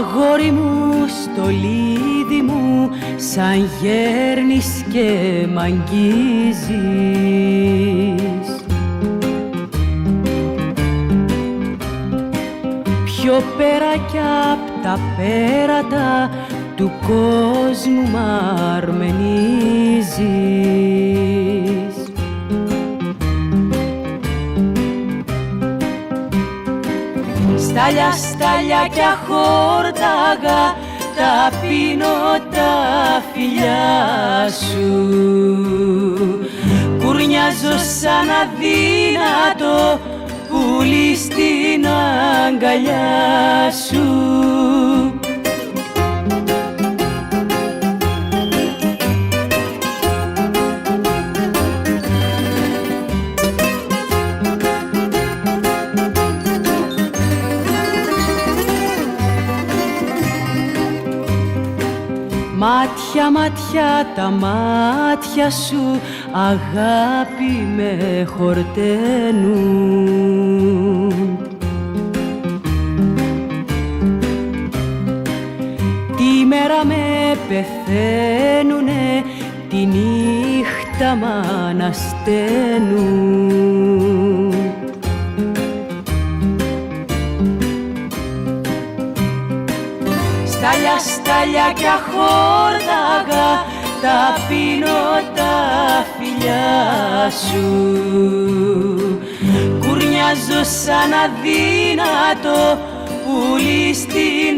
Αγόρι μου, στολίδι μου, σαν γέρνεις και μ' αγγίζεις. Πιο πέρα κι απ' τα πέρατα του κόσμου μ' αρμενίζεις. Στάλια, στάλια κι αχόρταγα, τα πίνω τα φιλιά σου. Κουρνιάζω σαν αδύνατο πουλί στην αγκαλιά σου. Μάτια, μάτια, τα μάτια σου αγάπη με χορταίνουν. Τη μέρα με πεθαίνουνε, τη νύχτα μ' ανασταίνουν. Στάλια, στάλια κι αχόρταγα, τα πίνω τα φιλιά σου. Κουρνιάζω σαν αδύνατο πουλί στην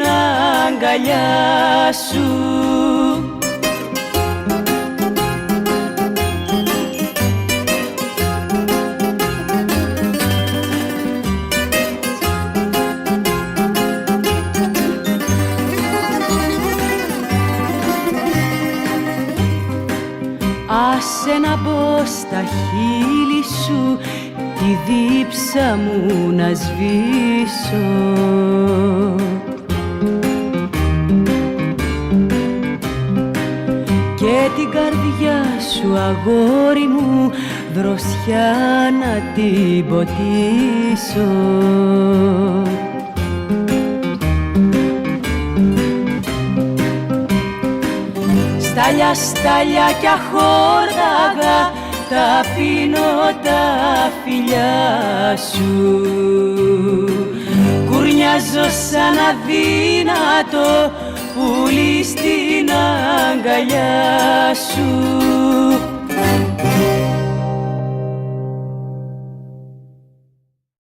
αγκαλιά σου. Άσε να μπω στα χείλη σου, τη δίψα μου να σβήσω. Και την καρδιά σου, αγόρι μου, δροσιά να την ποτίσω. Στάλια, στάλια κι αχόρταγα, τα πίνω τα φιλιά σου. Κουρνιάζω σαν αδύνατο πουλί στην αγκαλιά σου.